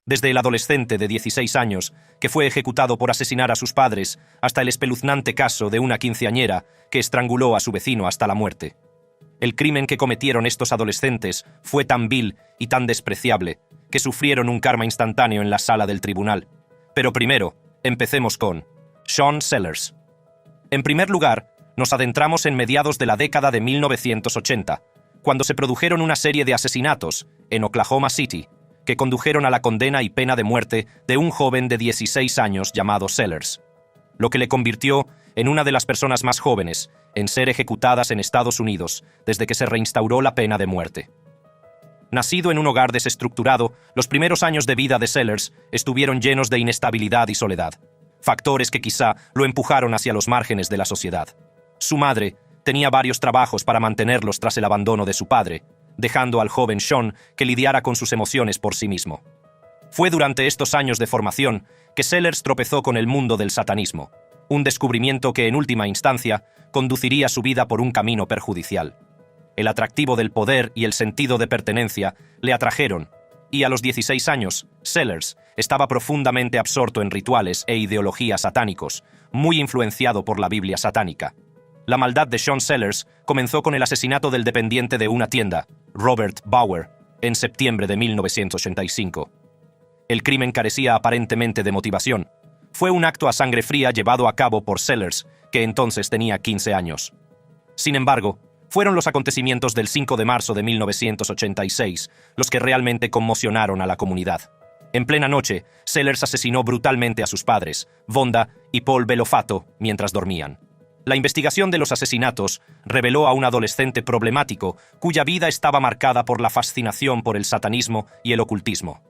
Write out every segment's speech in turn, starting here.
Desde el adolescente de 16 años, que fue ejecutado por asesinar a sus padres, hasta el espeluznante caso de una quinceañera que estranguló a su vecino hasta la muerte. El crimen que cometieron estos adolescentes fue tan vil y tan despreciable que sufrieron un karma instantáneo en la sala del tribunal. Pero primero, empecemos con Sean Sellers. En primer lugar, nos adentramos en mediados de la década de 1980, cuando se produjeron una serie de asesinatos en Oklahoma City, que condujeron a la condena y pena de muerte de un joven de 16 años llamado Sellers, lo que le convirtió en una de las personas más jóvenes en ser ejecutadas en Estados Unidos desde que se reinstauró la pena de muerte. Nacido en un hogar desestructurado, los primeros años de vida de Sellers estuvieron llenos de inestabilidad y soledad, factores que quizá lo empujaron hacia los márgenes de la sociedad. Su madre tenía varios trabajos para mantenerlos tras el abandono de su padre, dejando al joven Sean que lidiara con sus emociones por sí mismo. Fue durante estos años de formación que Sellers tropezó con el mundo del satanismo, un descubrimiento que en última instancia conduciría su vida por un camino perjudicial. El atractivo del poder y el sentido de pertenencia le atrajeron, y a los 16 años, Sellers estaba profundamente absorto en rituales e ideologías satánicos, muy influenciado por la Biblia satánica. La maldad de Sean Sellers comenzó con el asesinato del dependiente de una tienda, Robert Bauer, en septiembre de 1985. El crimen carecía aparentemente de motivación. Fue un acto a sangre fría llevado a cabo por Sellers, que entonces tenía 15 años. Sin embargo, fueron los acontecimientos del 5 de marzo de 1986 los que realmente conmocionaron a la comunidad. En plena noche, Sellers asesinó brutalmente a sus padres, Vonda y Paul Belofato, mientras dormían. La investigación de los asesinatos reveló a un adolescente problemático cuya vida estaba marcada por la fascinación por el satanismo y el ocultismo.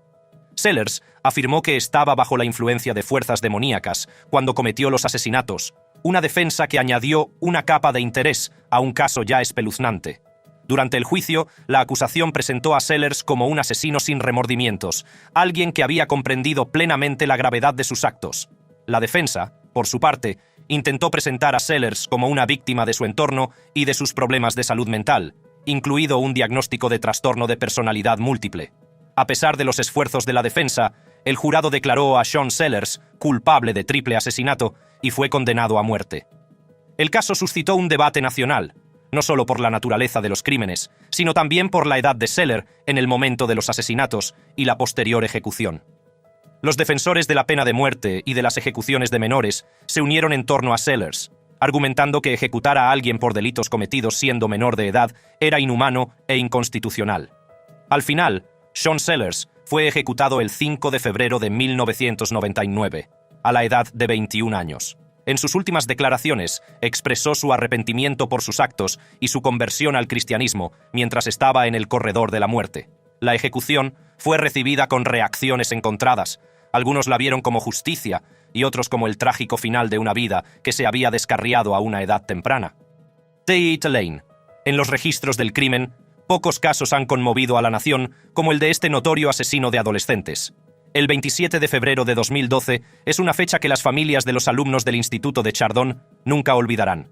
Sellers afirmó que estaba bajo la influencia de fuerzas demoníacas cuando cometió los asesinatos, una defensa que añadió una capa de interés a un caso ya espeluznante. Durante el juicio, la acusación presentó a Sellers como un asesino sin remordimientos, alguien que había comprendido plenamente la gravedad de sus actos. La defensa, por su parte, intentó presentar a Sellers como una víctima de su entorno y de sus problemas de salud mental, incluido un diagnóstico de trastorno de personalidad múltiple. A pesar de los esfuerzos de la defensa, el jurado declaró a Sean Sellers culpable de triple asesinato y fue condenado a muerte. El caso suscitó un debate nacional, no solo por la naturaleza de los crímenes, sino también por la edad de Sellers en el momento de los asesinatos y la posterior ejecución. Los defensores de la pena de muerte y de las ejecuciones de menores se unieron en torno a Sellers, argumentando que ejecutar a alguien por delitos cometidos siendo menor de edad era inhumano e inconstitucional. Al final, Sean Sellers fue ejecutado el 5 de febrero de 1999, a la edad de 21 años. En sus últimas declaraciones, expresó su arrepentimiento por sus actos y su conversión al cristianismo mientras estaba en el corredor de la muerte. La ejecución fue recibida con reacciones encontradas. Algunos la vieron como justicia y otros como el trágico final de una vida que se había descarriado a una edad temprana. T.E. Lane. En los registros del crimen, pocos casos han conmovido a la nación como el de este notorio asesino de adolescentes. El 27 de febrero de 2012 es una fecha que las familias de los alumnos del Instituto de Chardon nunca olvidarán.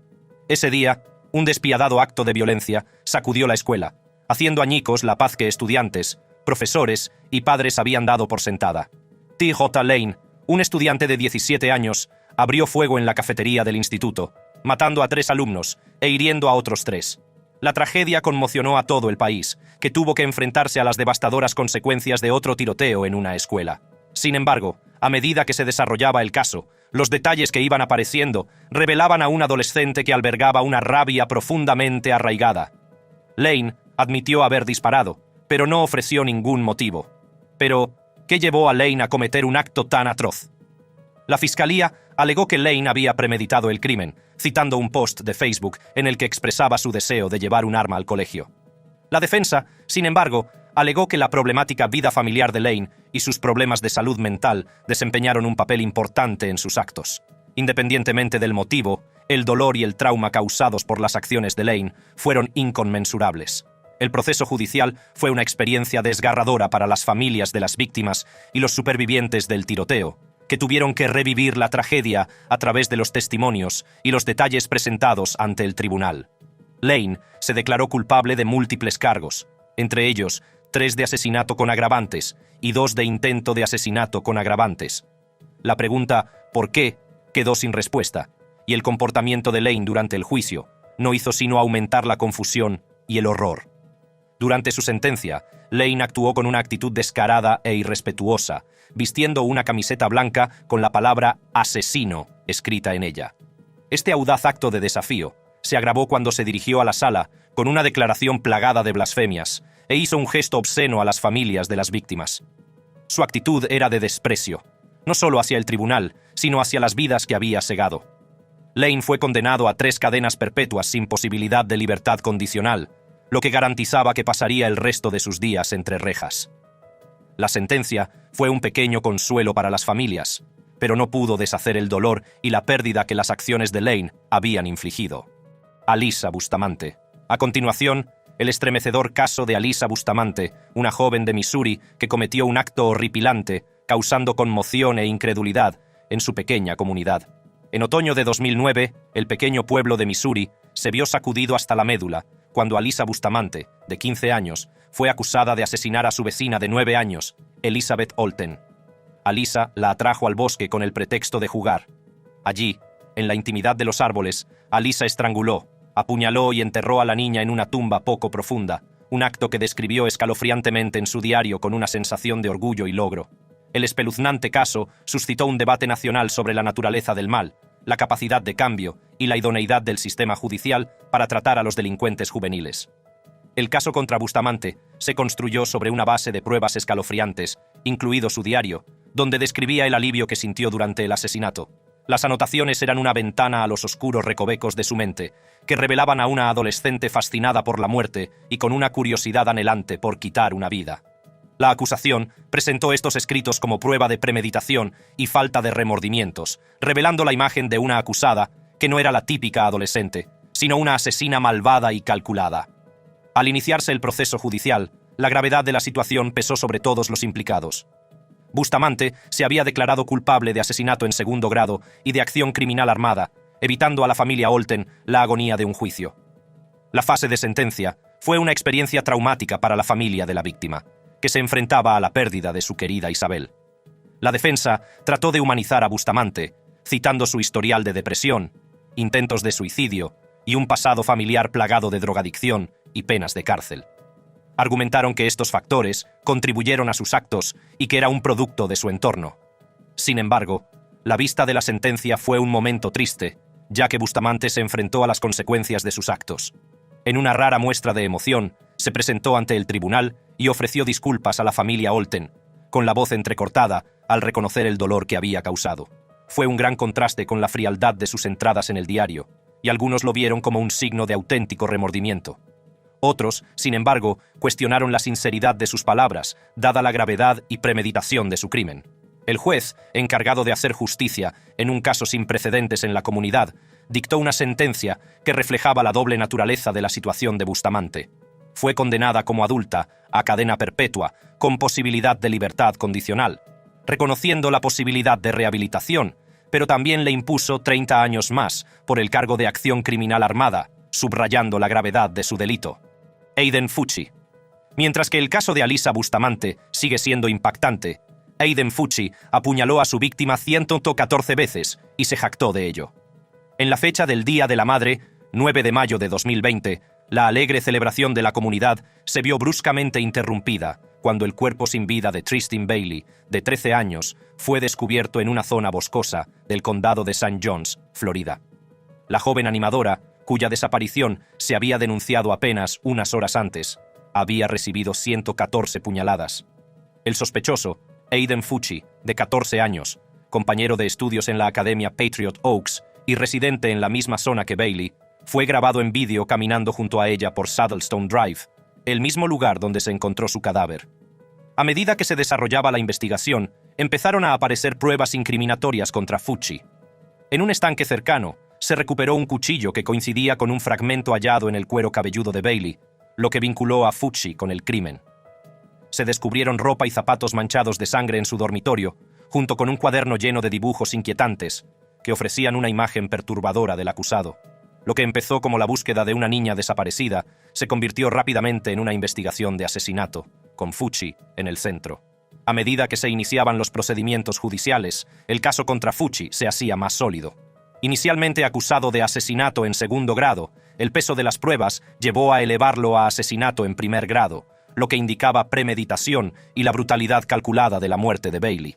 Ese día, un despiadado acto de violencia sacudió la escuela, haciendo añicos la paz que estudiantes, profesores y padres habían dado por sentada. T.J. Lane, un estudiante de 17 años, abrió fuego en la cafetería del instituto, matando a 3 alumnos e hiriendo a otros 3. La tragedia conmocionó a todo el país, que tuvo que enfrentarse a las devastadoras consecuencias de otro tiroteo en una escuela. Sin embargo, a medida que se desarrollaba el caso, los detalles que iban apareciendo revelaban a un adolescente que albergaba una rabia profundamente arraigada. Lane admitió haber disparado, pero no ofreció ningún motivo. Pero, ¿qué llevó a Lane a cometer un acto tan atroz? La fiscalía alegó que Lane había premeditado el crimen, citando un post de Facebook en el que expresaba su deseo de llevar un arma al colegio. La defensa, sin embargo, alegó que la problemática vida familiar de Lane y sus problemas de salud mental desempeñaron un papel importante en sus actos. Independientemente del motivo, el dolor y el trauma causados por las acciones de Lane fueron inconmensurables. El proceso judicial fue una experiencia desgarradora para las familias de las víctimas y los supervivientes del tiroteo, que tuvieron que revivir la tragedia a través de los testimonios y los detalles presentados ante el tribunal. Lane se declaró culpable de múltiples cargos, entre ellos 3 de asesinato con agravantes y 2 de intento de asesinato con agravantes. La pregunta ¿por qué? Quedó sin respuesta, y el comportamiento de Lane durante el juicio no hizo sino aumentar la confusión y el horror. Durante su sentencia, Lane actuó con una actitud descarada e irrespetuosa, vistiendo una camiseta blanca con la palabra asesino escrita en ella. Este audaz acto de desafío se agravó cuando se dirigió a la sala con una declaración plagada de blasfemias e hizo un gesto obsceno a las familias de las víctimas. Su actitud era de desprecio, no solo hacia el tribunal, sino hacia las vidas que había segado. Lane fue condenado a 3 cadenas perpetuas sin posibilidad de libertad condicional, lo que garantizaba que pasaría el resto de sus días entre rejas. La sentencia fue un pequeño consuelo para las familias, pero no pudo deshacer el dolor y la pérdida que las acciones de Lane habían infligido. Alyssa Bustamante. A continuación, el estremecedor caso de Alyssa Bustamante, una joven de Missouri que cometió un acto horripilante, causando conmoción e incredulidad en su pequeña comunidad. En otoño de 2009, el pequeño pueblo de Missouri se vio sacudido hasta la médula cuando Alyssa Bustamante, de 15 años, fue acusada de asesinar a su vecina de 9 años, Elizabeth Olten. Alyssa la atrajo al bosque con el pretexto de jugar. Allí, en la intimidad de los árboles, Alyssa estranguló, apuñaló y enterró a la niña en una tumba poco profunda, un acto que describió escalofriantemente en su diario con una sensación de orgullo y logro. El espeluznante caso suscitó un debate nacional sobre la naturaleza del mal, la capacidad de cambio y la idoneidad del sistema judicial para tratar a los delincuentes juveniles. El caso contra Bustamante se construyó sobre una base de pruebas escalofriantes, incluido su diario, donde describía el alivio que sintió durante el asesinato. Las anotaciones eran una ventana a los oscuros recovecos de su mente, que revelaban a una adolescente fascinada por la muerte y con una curiosidad anhelante por quitar una vida. La acusación presentó estos escritos como prueba de premeditación y falta de remordimientos, revelando la imagen de una acusada que no era la típica adolescente, sino una asesina malvada y calculada. Al iniciarse el proceso judicial, la gravedad de la situación pesó sobre todos los implicados. Bustamante se había declarado culpable de asesinato en segundo grado y de acción criminal armada, evitando a la familia Olten la agonía de un juicio. La fase de sentencia fue una experiencia traumática para la familia de la víctima, que se enfrentaba a la pérdida de su querida Isabel. La defensa trató de humanizar a Bustamante, citando su historial de depresión, intentos de suicidio y un pasado familiar plagado de drogadicción y penas de cárcel. Argumentaron que estos factores contribuyeron a sus actos y que era un producto de su entorno. Sin embargo, la vista de la sentencia fue un momento triste, ya que Bustamante se enfrentó a las consecuencias de sus actos. En una rara muestra de emoción, se presentó ante el tribunal y ofreció disculpas a la familia Olten, con la voz entrecortada al reconocer el dolor que había causado. Fue un gran contraste con la frialdad de sus entradas en el diario, y algunos lo vieron como un signo de auténtico remordimiento. Otros, sin embargo, cuestionaron la sinceridad de sus palabras, dada la gravedad y premeditación de su crimen. El juez, encargado de hacer justicia en un caso sin precedentes en la comunidad, dictó una sentencia que reflejaba la doble naturaleza de la situación de Bustamante. Fue condenada como adulta a cadena perpetua, con posibilidad de libertad condicional, reconociendo la posibilidad de rehabilitación, pero también le impuso 30 años más por el cargo de acción criminal armada, subrayando la gravedad de su delito. Aiden Fucci. Mientras que el caso de Alyssa Bustamante sigue siendo impactante, Aiden Fucci apuñaló a su víctima 114 veces y se jactó de ello. En la fecha del Día de la Madre, 9 de mayo de 2020, la alegre celebración de la comunidad se vio bruscamente interrumpida cuando el cuerpo sin vida de Tristan Bailey, de 13 años, fue descubierto en una zona boscosa del condado de St. Johns, Florida. La joven animadora, cuya desaparición se había denunciado apenas unas horas antes, había recibido 114 puñaladas. El sospechoso, Aiden Fucci, de 14 años, compañero de estudios en la Academia Patriot Oaks y residente en la misma zona que Bailey, fue grabado en vídeo caminando junto a ella por Saddlestone Drive, el mismo lugar donde se encontró su cadáver. A medida que se desarrollaba la investigación, empezaron a aparecer pruebas incriminatorias contra Fucci. En un estanque cercano, se recuperó un cuchillo que coincidía con un fragmento hallado en el cuero cabelludo de Bailey, lo que vinculó a Fucci con el crimen. Se descubrieron ropa y zapatos manchados de sangre en su dormitorio, junto con un cuaderno lleno de dibujos inquietantes, que ofrecían una imagen perturbadora del acusado. Lo que empezó como la búsqueda de una niña desaparecida se convirtió rápidamente en una investigación de asesinato, con Fucci en el centro. A medida que se iniciaban los procedimientos judiciales, el caso contra Fucci se hacía más sólido. Inicialmente acusado de asesinato en segundo grado, el peso de las pruebas llevó a elevarlo a asesinato en primer grado, lo que indicaba premeditación y la brutalidad calculada de la muerte de Bailey.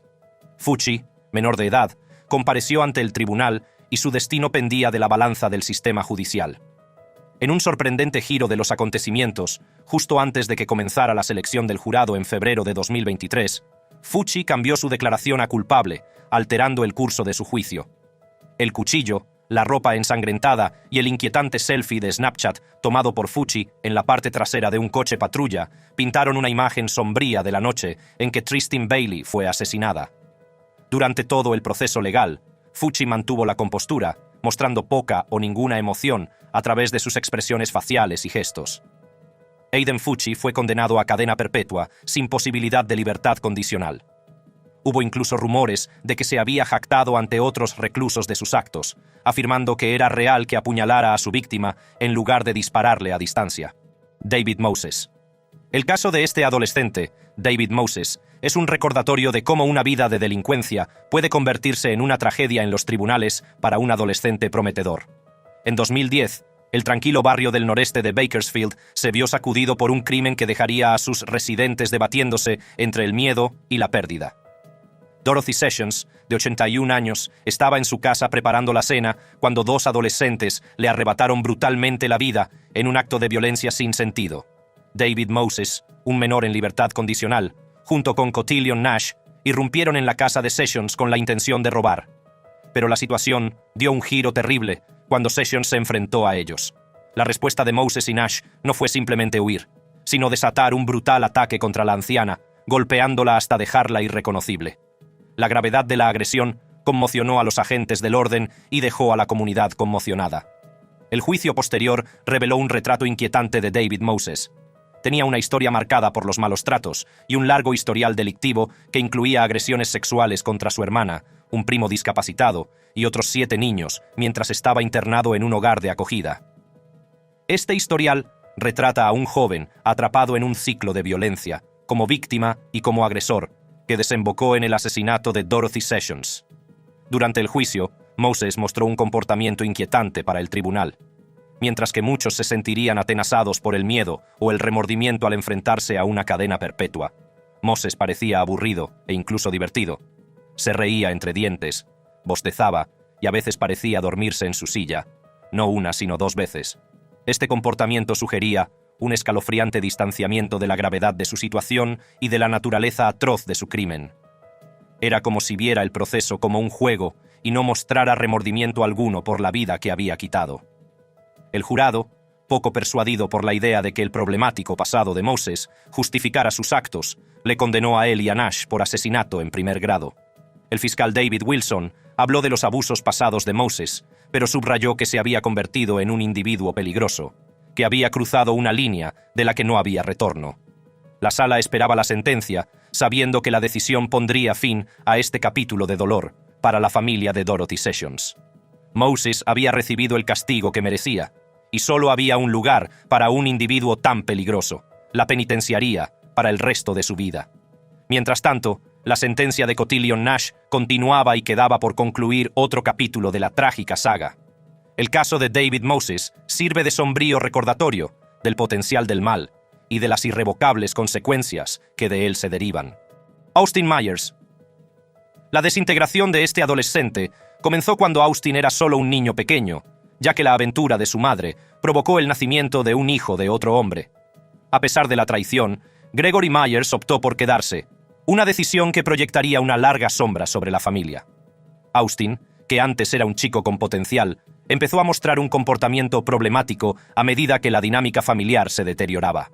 Fucci, menor de edad, compareció ante el tribunal y su destino pendía de la balanza del sistema judicial. En un sorprendente giro de los acontecimientos, justo antes de que comenzara la selección del jurado en febrero de 2023, Fucci cambió su declaración a culpable, alterando el curso de su juicio. El cuchillo, la ropa ensangrentada y el inquietante selfie de Snapchat tomado por Fucci en la parte trasera de un coche patrulla pintaron una imagen sombría de la noche en que Tristan Bailey fue asesinada. Durante todo el proceso legal, Fucci mantuvo la compostura, mostrando poca o ninguna emoción a través de sus expresiones faciales y gestos. Aiden Fucci fue condenado a cadena perpetua sin posibilidad de libertad condicional. Hubo incluso rumores de que se había jactado ante otros reclusos de sus actos, afirmando que era real que apuñalara a su víctima en lugar de dispararle a distancia. David Moses. El caso de este adolescente, David Moses, es un recordatorio de cómo una vida de delincuencia puede convertirse en una tragedia en los tribunales para un adolescente prometedor. En 2010, el tranquilo barrio del noreste de Bakersfield se vio sacudido por un crimen que dejaría a sus residentes debatiéndose entre el miedo y la pérdida. Dorothy Sessions, de 81 años, estaba en su casa preparando la cena cuando dos adolescentes le arrebataron brutalmente la vida en un acto de violencia sin sentido. David Moses, un menor en libertad condicional, junto con Cotillion Nash, irrumpieron en la casa de Sessions con la intención de robar. Pero la situación dio un giro terrible cuando Sessions se enfrentó a ellos. La respuesta de Moses y Nash no fue simplemente huir, sino desatar un brutal ataque contra la anciana, golpeándola hasta dejarla irreconocible. La gravedad de la agresión conmocionó a los agentes del orden y dejó a la comunidad conmocionada. El juicio posterior reveló un retrato inquietante de David Moses. Tenía una historia marcada por los malos tratos y un largo historial delictivo que incluía agresiones sexuales contra su hermana, un primo discapacitado y otros 7 niños mientras estaba internado en un hogar de acogida. Este historial retrata a un joven atrapado en un ciclo de violencia, como víctima y como agresor, que desembocó en el asesinato de Dorothy Sessions. Durante el juicio, Moses mostró un comportamiento inquietante para el tribunal. Mientras que muchos se sentirían atenazados por el miedo o el remordimiento al enfrentarse a una cadena perpetua, Moses parecía aburrido e incluso divertido. Se reía entre dientes, bostezaba y a veces parecía dormirse en su silla, no una sino 2 veces. Este comportamiento sugería un escalofriante distanciamiento de la gravedad de su situación y de la naturaleza atroz de su crimen. Era como si viera el proceso como un juego y no mostrara remordimiento alguno por la vida que había quitado. El jurado, poco persuadido por la idea de que el problemático pasado de Moses justificara sus actos, le condenó a él y a Nash por asesinato en primer grado. El fiscal David Wilson habló de los abusos pasados de Moses, pero subrayó que se había convertido en un individuo peligroso, que había cruzado una línea de la que no había retorno. La sala esperaba la sentencia, sabiendo que la decisión pondría fin a este capítulo de dolor para la familia de Dorothy Sessions. Moses había recibido el castigo que merecía, y solo había un lugar para un individuo tan peligroso, la penitenciaría, para el resto de su vida. Mientras tanto, la sentencia de Cotillion Nash continuaba y quedaba por concluir otro capítulo de la trágica saga. El caso de David Moses sirve de sombrío recordatorio del potencial del mal y de las irrevocables consecuencias que de él se derivan. Austin Myers. La desintegración de este adolescente comenzó cuando Austin era solo un niño pequeño, ya que la aventura de su madre provocó el nacimiento de un hijo de otro hombre. A pesar de la traición, Gregory Myers optó por quedarse, una decisión que proyectaría una larga sombra sobre la familia. Austin, que antes era un chico con potencial, empezó a mostrar un comportamiento problemático a medida que la dinámica familiar se deterioraba.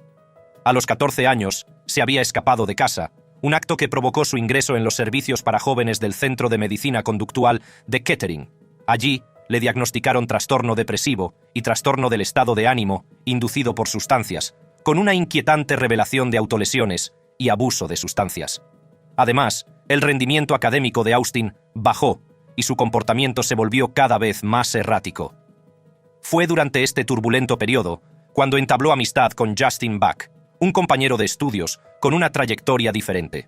A los 14 años, se había escapado de casa, un acto que provocó su ingreso en los servicios para jóvenes del Centro de Medicina Conductual de Kettering. Allí, le diagnosticaron trastorno depresivo y trastorno del estado de ánimo inducido por sustancias, con una inquietante revelación de autolesiones y abuso de sustancias. Además, el rendimiento académico de Austin bajó y su comportamiento se volvió cada vez más errático. Fue durante este turbulento periodo cuando entabló amistad con Justin Buck, un compañero de estudios con una trayectoria diferente.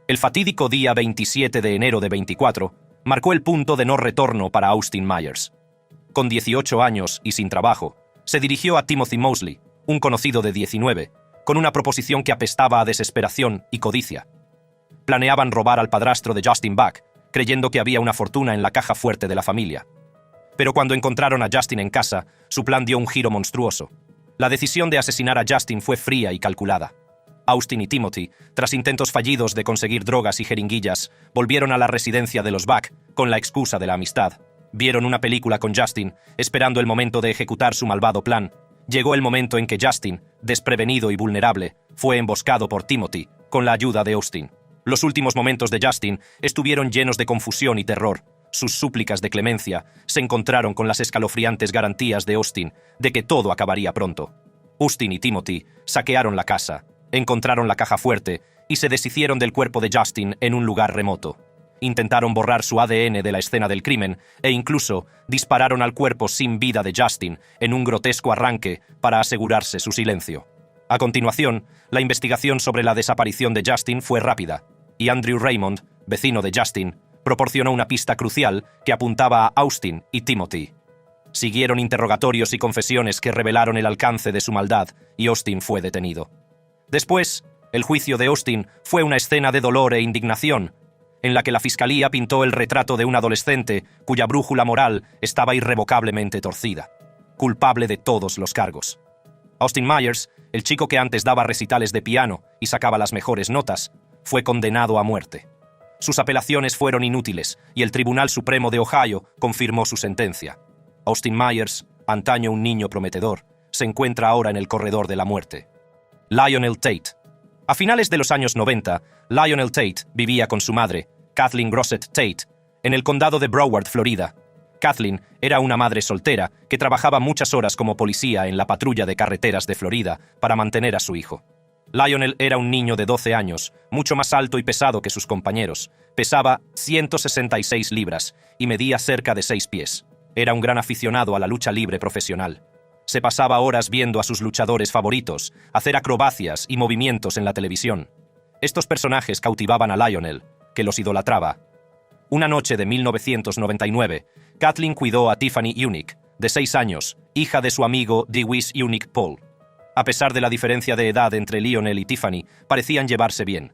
El fatídico día 27 de enero de 24 marcó el punto de no retorno para Austin Myers. Con 18 años y sin trabajo, se dirigió a Timothy Mosley, un conocido de 19, con una proposición que apestaba a desesperación y codicia. Planeaban robar al padrastro de Justin Buck, creyendo que había una fortuna en la caja fuerte de la familia. Pero cuando encontraron a Justin en casa, su plan dio un giro monstruoso. La decisión de asesinar a Justin fue fría y calculada. Austin y Timothy, tras intentos fallidos de conseguir drogas y jeringuillas, volvieron a la residencia de los Buck con la excusa de la amistad. Vieron una película con Justin, esperando el momento de ejecutar su malvado plan. Llegó el momento en que Justin, desprevenido y vulnerable, fue emboscado por Timothy, con la ayuda de Austin. Los últimos momentos de Justin estuvieron llenos de confusión y terror. Sus súplicas de clemencia se encontraron con las escalofriantes garantías de Austin de que todo acabaría pronto. Austin y Timothy saquearon la casa, encontraron la caja fuerte y se deshicieron del cuerpo de Justin en un lugar remoto. Intentaron borrar su ADN de la escena del crimen e incluso dispararon al cuerpo sin vida de Justin en un grotesco arranque para asegurarse su silencio. A continuación, la investigación sobre la desaparición de Justin fue rápida, y Andrew Raymond, vecino de Justin, proporcionó una pista crucial que apuntaba a Austin y Timothy. Siguieron interrogatorios y confesiones que revelaron el alcance de su maldad, y Austin fue detenido. Después, el juicio de Austin fue una escena de dolor e indignación, en la que la fiscalía pintó el retrato de un adolescente cuya brújula moral estaba irrevocablemente torcida, culpable de todos los cargos. Austin Myers, el chico que antes daba recitales de piano y sacaba las mejores notas, fue condenado a muerte. Sus apelaciones fueron inútiles y el Tribunal Supremo de Ohio confirmó su sentencia. Austin Myers, antaño un niño prometedor, se encuentra ahora en el corredor de la muerte. Lionel Tate. A finales de los años 90, Lionel Tate vivía con su madre, Kathleen Grosset Tate, en el condado de Broward, Florida. Kathleen era una madre soltera que trabajaba muchas horas como policía en la patrulla de carreteras de Florida para mantener a su hijo. Lionel era un niño de 12 años, mucho más alto y pesado que sus compañeros. Pesaba 166 libras y medía cerca de 6 pies. Era un gran aficionado a la lucha libre profesional. Se pasaba horas viendo a sus luchadores favoritos hacer acrobacias y movimientos en la televisión. Estos personajes cautivaban a Lionel, que los idolatraba. Una noche de 1999, Kathleen cuidó a Tiffany Unick, de 6 años, hija de su amigo DeWiss Unick Paul. A pesar de la diferencia de edad entre Lionel y Tiffany, parecían llevarse bien.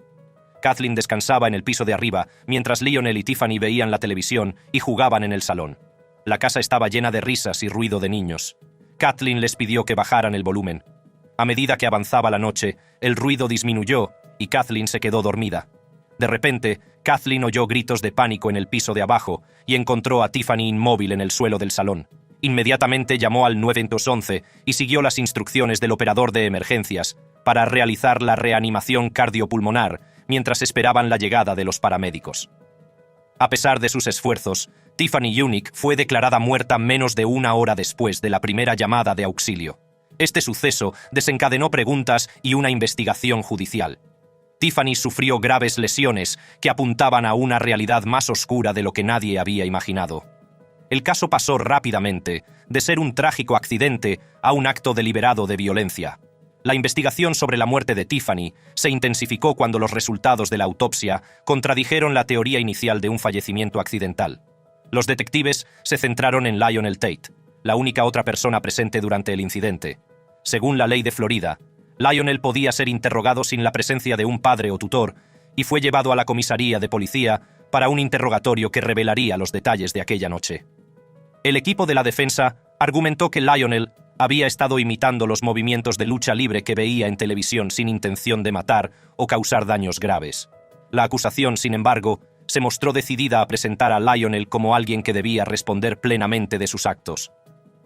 Kathleen descansaba en el piso de arriba, mientras Lionel y Tiffany veían la televisión y jugaban en el salón. La casa estaba llena de risas y ruido de niños. Kathleen les pidió que bajaran el volumen. A medida que avanzaba la noche, el ruido disminuyó y Kathleen se quedó dormida. De repente, Kathleen oyó gritos de pánico en el piso de abajo y encontró a Tiffany inmóvil en el suelo del salón. Inmediatamente llamó al 911 y siguió las instrucciones del operador de emergencias para realizar la reanimación cardiopulmonar mientras esperaban la llegada de los paramédicos. A pesar de sus esfuerzos, Tiffany Unick fue declarada muerta menos de 1 hora después de la primera llamada de auxilio. Este suceso desencadenó preguntas y una investigación judicial. Tiffany sufrió graves lesiones que apuntaban a una realidad más oscura de lo que nadie había imaginado. El caso pasó rápidamente de ser un trágico accidente a un acto deliberado de violencia. La investigación sobre la muerte de Tiffany se intensificó cuando los resultados de la autopsia contradijeron la teoría inicial de un fallecimiento accidental. Los detectives se centraron en Lionel Tate, la única otra persona presente durante el incidente. Según la ley de Florida, Lionel podía ser interrogado sin la presencia de un padre o tutor y fue llevado a la comisaría de policía para un interrogatorio que revelaría los detalles de aquella noche. El equipo de la defensa argumentó que Lionel había estado imitando los movimientos de lucha libre que veía en televisión sin intención de matar o causar daños graves. La acusación, sin embargo, se mostró decidida a presentar a Lionel como alguien que debía responder plenamente de sus actos.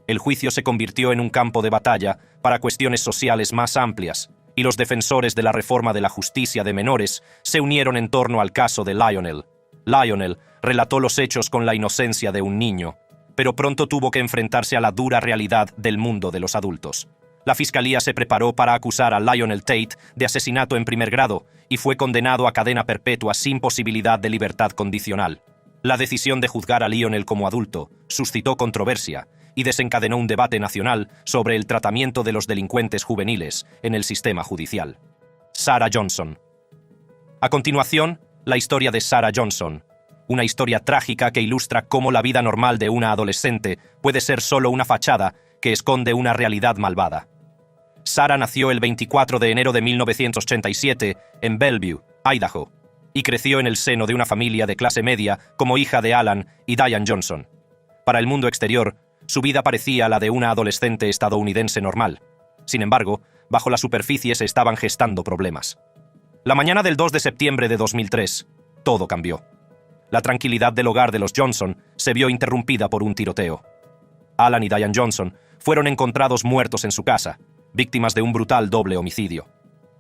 El juicio se convirtió en un campo de batalla para cuestiones sociales más amplias, y los defensores de la reforma de la justicia de menores se unieron en torno al caso de Lionel. Lionel relató los hechos con la inocencia de un niño, pero pronto tuvo que enfrentarse a la dura realidad del mundo de los adultos. La fiscalía se preparó para acusar a Lionel Tate de asesinato en primer grado y fue condenado a cadena perpetua sin posibilidad de libertad condicional. La decisión de juzgar a Lionel como adulto suscitó controversia y desencadenó un debate nacional sobre el tratamiento de los delincuentes juveniles en el sistema judicial. Sarah Johnson. A continuación, la historia de Sarah Johnson, una historia trágica que ilustra cómo la vida normal de una adolescente puede ser solo una fachada que esconde una realidad malvada. Sarah nació el 24 de enero de 1987 en Bellevue, Idaho, y creció en el seno de una familia de clase media como hija de Alan y Diane Johnson. Para el mundo exterior, su vida parecía la de una adolescente estadounidense normal. Sin embargo, bajo la superficie se estaban gestando problemas. La mañana del 2 de septiembre de 2003, todo cambió. La tranquilidad del hogar de los Johnson se vio interrumpida por un tiroteo. Alan y Diane Johnson fueron encontrados muertos en su casa, víctimas de un brutal doble homicidio.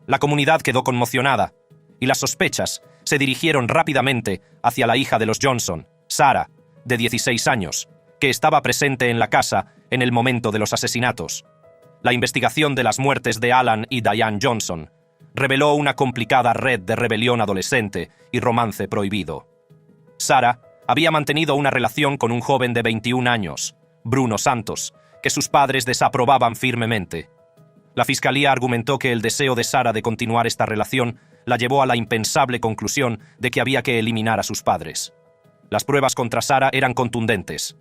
La comunidad quedó conmocionada, y las sospechas se dirigieron rápidamente hacia la hija de los Johnson, Sarah, de 16 años, que estaba presente en la casa en el momento de los asesinatos. La investigación de las muertes de Alan y Diane Johnson reveló una complicada red de rebelión adolescente y romance prohibido. Sarah había mantenido una relación con un joven de 21 años, Bruno Santos, que sus padres desaprobaban firmemente. La fiscalía argumentó que el deseo de Sarah de continuar esta relación la llevó a la impensable conclusión de que había que eliminar a sus padres. Las pruebas contra Sarah eran contundentes.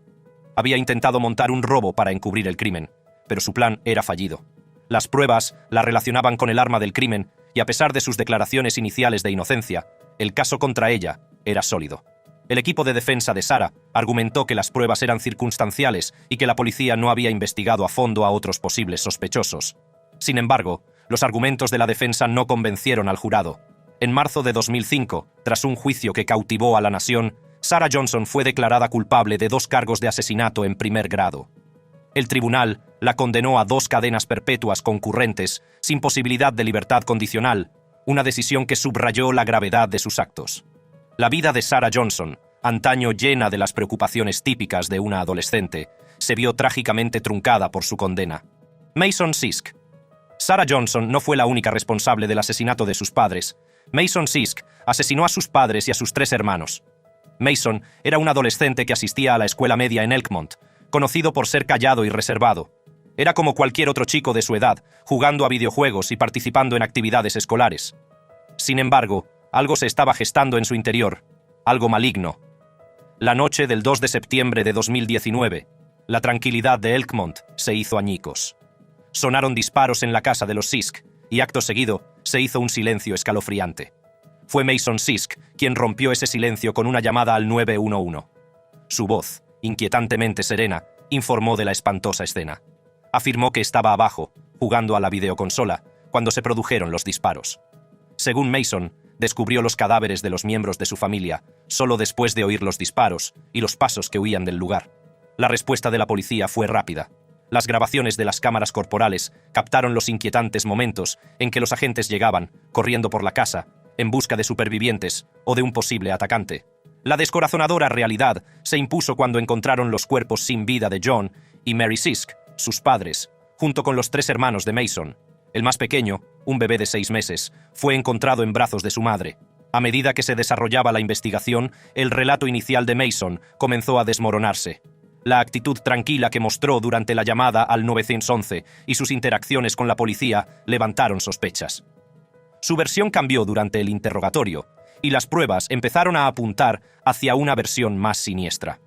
Había intentado montar un robo para encubrir el crimen, pero su plan era fallido. Las pruebas la relacionaban con el arma del crimen y, a pesar de sus declaraciones iniciales de inocencia, el caso contra ella era sólido. El equipo de defensa de Sarah argumentó que las pruebas eran circunstanciales y que la policía no había investigado a fondo a otros posibles sospechosos. Sin embargo, los argumentos de la defensa no convencieron al jurado. En marzo de 2005, tras un juicio que cautivó a la nación, Sarah Johnson fue declarada culpable de 2 cargos de asesinato en primer grado. El tribunal la condenó a 2 cadenas perpetuas concurrentes, sin posibilidad de libertad condicional, una decisión que subrayó la gravedad de sus actos. La vida de Sarah Johnson, antaño llena de las preocupaciones típicas de una adolescente, se vio trágicamente truncada por su condena. Mason Sisk. Sarah Johnson no fue la única responsable del asesinato de sus padres. Mason Sisk asesinó a sus padres y a sus 3 hermanos. Mason era un adolescente que asistía a la escuela media en Elkmont, conocido por ser callado y reservado. Era como cualquier otro chico de su edad, jugando a videojuegos y participando en actividades escolares. Sin embargo, algo se estaba gestando en su interior, algo maligno. La noche del 2 de septiembre de 2019, la tranquilidad de Elkmont se hizo añicos. Sonaron disparos en la casa de los Sisk, y acto seguido se hizo un silencio escalofriante. Fue Mason Sisk quien rompió ese silencio con una llamada al 911. Su voz, inquietantemente serena, informó de la espantosa escena. Afirmó que estaba abajo, jugando a la videoconsola, cuando se produjeron los disparos. Según Mason, descubrió los cadáveres de los miembros de su familia solo después de oír los disparos y los pasos que huían del lugar. La respuesta de la policía fue rápida. Las grabaciones de las cámaras corporales captaron los inquietantes momentos en que los agentes llegaban, corriendo por la casa, en busca de supervivientes o de un posible atacante. La descorazonadora realidad se impuso cuando encontraron los cuerpos sin vida de John y Mary Sisk, sus padres, junto con los 3 hermanos de Mason. El más pequeño, un bebé de 6 meses, fue encontrado en brazos de su madre. A medida que se desarrollaba la investigación, el relato inicial de Mason comenzó a desmoronarse. La actitud tranquila que mostró durante la llamada al 911 y sus interacciones con la policía levantaron sospechas. Su versión cambió durante el interrogatorio, y las pruebas empezaron a apuntar hacia una versión más siniestra.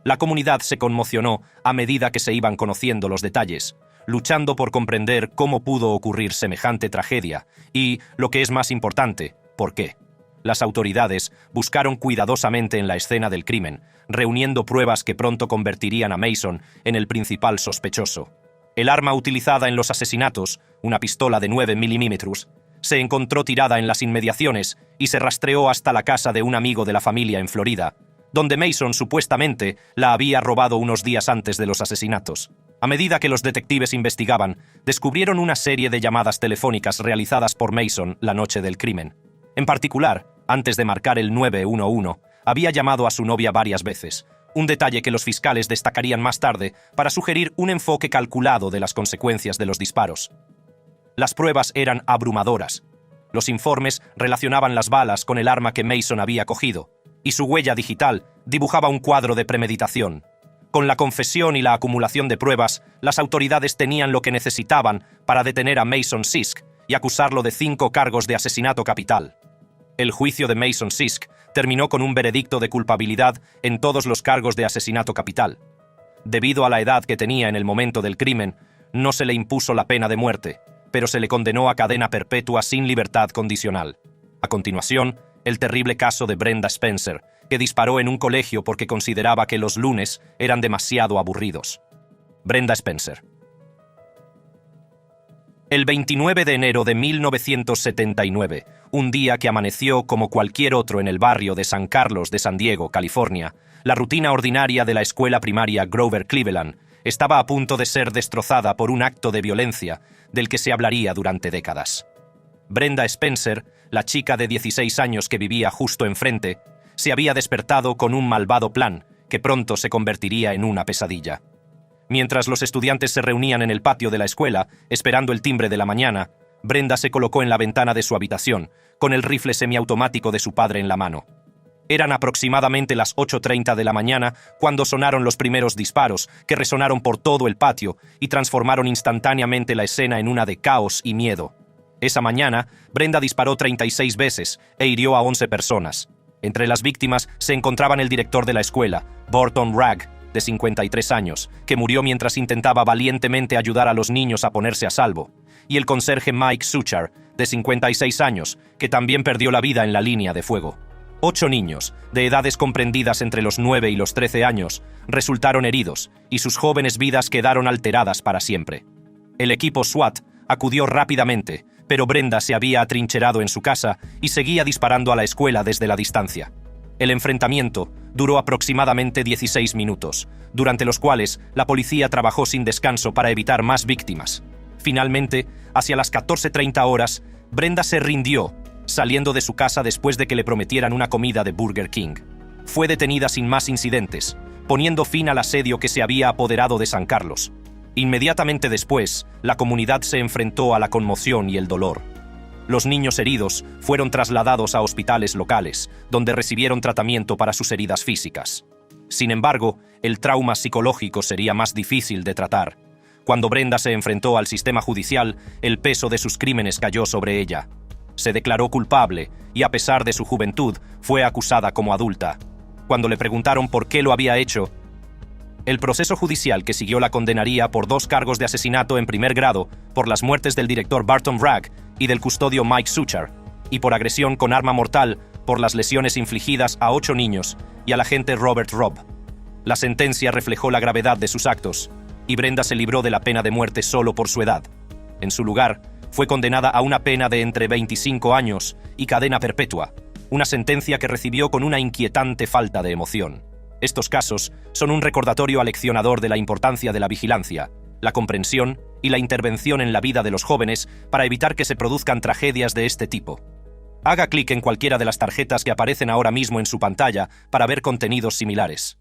La comunidad se conmocionó a medida que se iban conociendo los detalles, luchando por comprender cómo pudo ocurrir semejante tragedia y, lo que es más importante, por qué. Las autoridades buscaron cuidadosamente en la escena del crimen, reuniendo pruebas que pronto convertirían a Mason en el principal sospechoso. El arma utilizada en los asesinatos, una pistola de 9 milímetros, se encontró tirada en las inmediaciones y se rastreó hasta la casa de un amigo de la familia en Florida, donde Mason supuestamente la había robado unos días antes de los asesinatos. A medida que los detectives investigaban, descubrieron una serie de llamadas telefónicas realizadas por Mason la noche del crimen. En particular, antes de marcar el 911, había llamado a su novia varias veces, un detalle que los fiscales destacarían más tarde para sugerir un enfoque calculado de las consecuencias de los disparos. Las pruebas eran abrumadoras. Los informes relacionaban las balas con el arma que Mason había cogido, y su huella digital dibujaba un cuadro de premeditación. Con la confesión y la acumulación de pruebas, las autoridades tenían lo que necesitaban para detener a Mason Sisk y acusarlo de 5 cargos de asesinato capital. El juicio de Mason Sisk terminó con un veredicto de culpabilidad en todos los cargos de asesinato capital. Debido a la edad que tenía en el momento del crimen, no se le impuso la pena de muerte, pero se le condenó a cadena perpetua sin libertad condicional. A continuación, el terrible caso de Brenda Spencer, que disparó en un colegio porque consideraba que los lunes eran demasiado aburridos. Brenda Spencer. El 29 de enero de 1979, un día que amaneció como cualquier otro en el barrio de San Carlos de San Diego, California, la rutina ordinaria de la escuela primaria Grover Cleveland estaba a punto de ser destrozada por un acto de violencia del que se hablaría durante décadas. Brenda Spencer, la chica de 16 años que vivía justo enfrente, se había despertado con un malvado plan que pronto se convertiría en una pesadilla. Mientras los estudiantes se reunían en el patio de la escuela, esperando el timbre de la mañana, Brenda se colocó en la ventana de su habitación, con el rifle semiautomático de su padre en la mano. Eran aproximadamente las 8:30 de la mañana cuando sonaron los primeros disparos, que resonaron por todo el patio y transformaron instantáneamente la escena en una de caos y miedo. Esa mañana, Brenda disparó 36 veces e hirió a 11 personas. Entre las víctimas se encontraban el director de la escuela, Burton Ragg, de 53 años, que murió mientras intentaba valientemente ayudar a los niños a ponerse a salvo, y el conserje Mike Suchar, de 56 años, que también perdió la vida en la línea de fuego. 8 niños, de edades comprendidas entre los 9 y los 13 años, resultaron heridos, y sus jóvenes vidas quedaron alteradas para siempre. El equipo SWAT acudió rápidamente, pero Brenda se había atrincherado en su casa y seguía disparando a la escuela desde la distancia. El enfrentamiento duró aproximadamente 16 minutos, durante los cuales la policía trabajó sin descanso para evitar más víctimas. Finalmente, hacia las 14:30 horas, Brenda se rindió, saliendo de su casa después de que le prometieran una comida de Burger King. Fue detenida sin más incidentes, poniendo fin al asedio que se había apoderado de San Carlos. Inmediatamente después, la comunidad se enfrentó a la conmoción y el dolor. Los niños heridos fueron trasladados a hospitales locales, donde recibieron tratamiento para sus heridas físicas. Sin embargo, el trauma psicológico sería más difícil de tratar. Cuando Brenda se enfrentó al sistema judicial, el peso de sus crímenes cayó sobre ella. Se declaró culpable y, a pesar de su juventud, fue acusada como adulta. Cuando le preguntaron por qué lo había hecho, el proceso judicial que siguió la condenaría por 2 cargos de asesinato en primer grado por las muertes del director Burton Ragg y del custodio Mike Suchar, y por agresión con arma mortal por las lesiones infligidas a 8 niños y al agente Robert Robb. La sentencia reflejó la gravedad de sus actos, y Brenda se libró de la pena de muerte solo por su edad. En su lugar, fue condenada a una pena de entre 25 años y cadena perpetua, una sentencia que recibió con una inquietante falta de emoción. Estos casos son un recordatorio aleccionador de la importancia de la vigilancia, la comprensión y la intervención en la vida de los jóvenes para evitar que se produzcan tragedias de este tipo. Haga clic en cualquiera de las tarjetas que aparecen ahora mismo en su pantalla para ver contenidos similares.